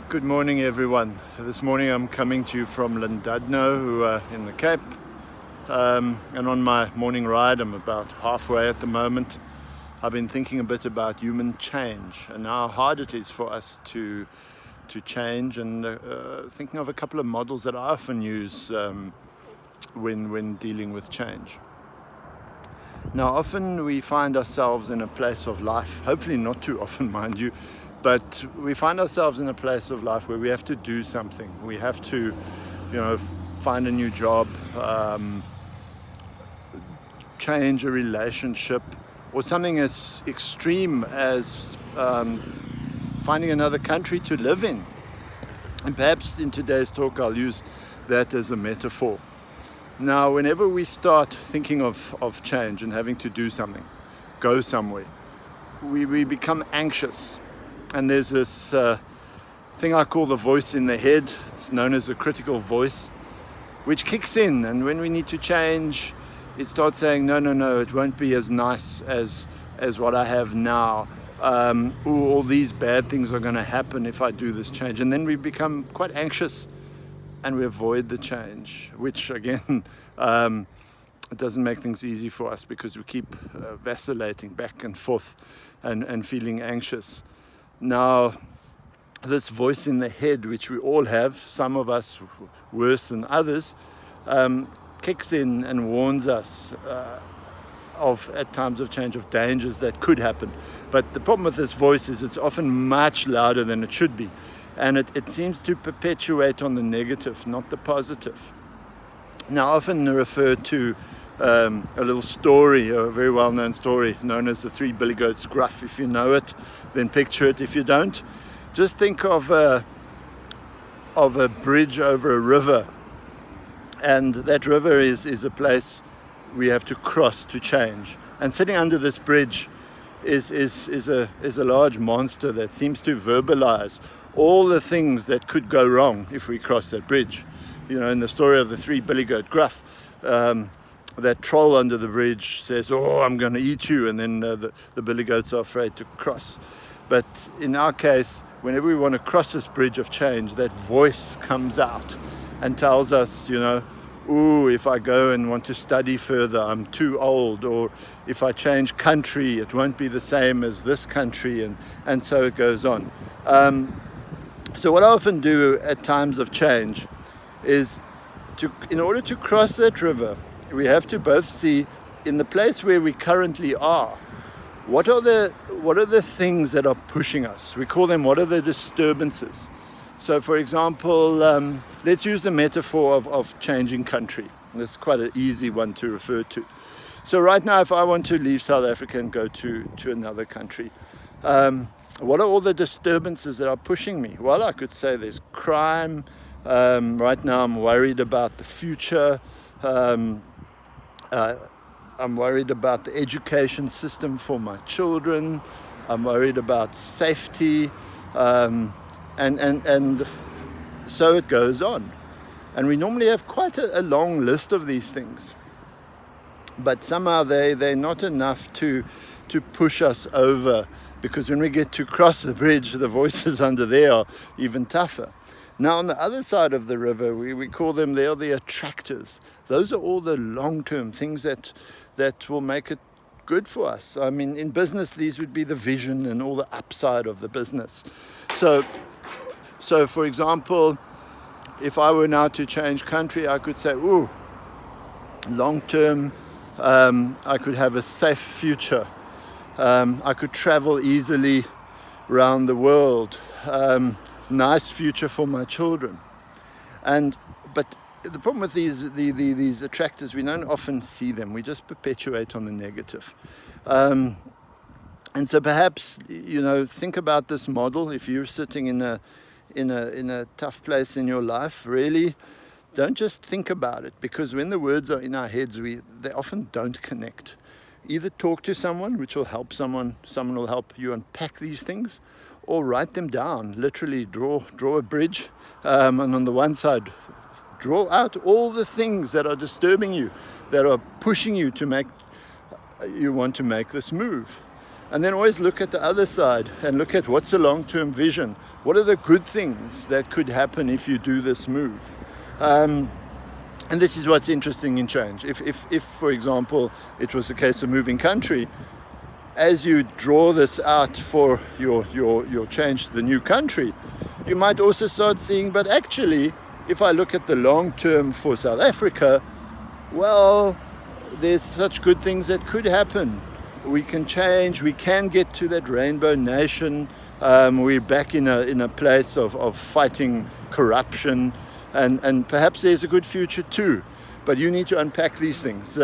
Good morning, everyone. This morning I'm coming to you from Llandudno, in the Cape, and on my morning ride, I'm about halfway at the moment. I've been thinking a bit about human change and how hard it is for us to change, and thinking of a couple of models that I often use when dealing with change. Now, often we find ourselves in a place of life, hopefully not too often, mind you, but we find ourselves in a place of life where we have to do something. We have to, find a new job, change a relationship, or something as extreme as finding another country to live in. And perhaps in today's talk I'll use that as a metaphor. Now, whenever we start thinking of change and having to do something, go somewhere, we become anxious. And there's this thing I call the voice in the head. It's known as a critical voice, which kicks in. And when we need to change, it starts saying, no, it won't be as nice as what I have now. All these bad things are going to happen if I do this change. And then we become quite anxious and we avoid the change, which again, it doesn't make things easy for us because we keep vacillating back and forth and feeling anxious. Now, this voice in the head, which we all have, some of us worse than others, kicks in and warns us at times of change, of dangers that could happen. But the problem with this voice is it's often much louder than it should be. And it seems to perpetuate on the negative, not the positive. Now, I often refer to a little story, a very well-known story known as the Three Billy Goats Gruff. If you know it, then picture it. If you don't, just think of a bridge over a river, and that river is a place we have to cross to change. And sitting under this bridge is a large monster that seems to verbalize all the things that could go wrong if we cross that bridge. In the story of the Three Billy Goat Gruff, that troll under the bridge says, "Oh, I'm going to eat you," and then the billy goats are afraid to cross. But in our case, whenever we want to cross this bridge of change, that voice comes out and tells us, "Ooh, if I go and want to study further, I'm too old," or "if I change country, it won't be the same as this country," and so it goes on. So what I often do at times of change is, in order to cross that river, we have to both see, in the place where we currently are, what are the things that are pushing us. We call them, what are the disturbances. So, for example, let's use the metaphor of changing country. That's quite an easy one to refer to. So right now, if I want to leave South Africa and go to another country, what are all the disturbances that are pushing me? Well, I could say there's crime. Right now I'm worried about the future. I'm worried about the education system for my children. I'm worried about safety. And so it goes on. And we normally have quite a long list of these things. But somehow they're not enough to push us over, because when we get to cross the bridge, the voices under there are even tougher. Now, on the other side of the river, we call them, they are the attractors. Those are all the long-term things that will make it good for us. I mean, in business, these would be the vision and all the upside of the business. So for example, if I were now to change country, I could say, ooh, long-term, I could have a safe future. I could travel easily around the world. Nice future for my children. But the problem with these attractors, we don't often see them. We just perpetuate on the negative. And so perhaps, think about this model. If you're sitting in a tough place in your life, really don't just think about it, because when the words are in our heads, they often don't connect. Either talk to someone, which will help someone will help you unpack these things, or write them down. Literally draw a bridge, and on the one side, draw out all the things that are disturbing you, that are pushing you to want to make this move. And then always look at the other side and look at what's the long-term vision. What are the good things that could happen if you do this move? And this is what's interesting in change. If for example, it was a case of moving country, as you draw this out for your change to the new country, you might also start seeing, but actually, if I look at the long term for South Africa, well, there's such good things that could happen. We can change, we can get to that rainbow nation. We're back in a place of fighting corruption, and perhaps there's a good future too. But you need to unpack these things.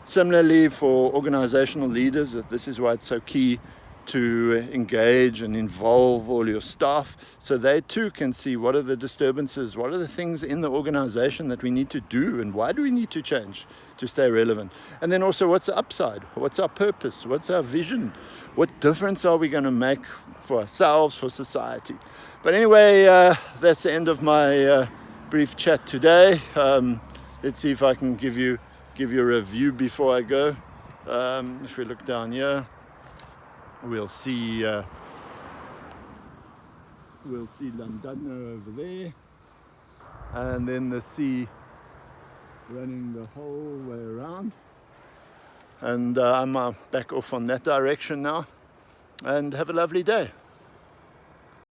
Similarly, for organizational leaders, this is why it's so key to engage and involve all your staff, so they too can see what are the disturbances, what are the things in the organization that we need to do, and why do we need to change to stay relevant. And then also, what's the upside? What's our purpose? What's our vision? What difference are we going to make for ourselves, for society? But anyway, that's the end of my brief chat today. Let's see if I can give you a review before I go. If we look down here, we'll see London over there, and then the sea running the whole way around. And I'm back off on that direction now. And have a lovely day.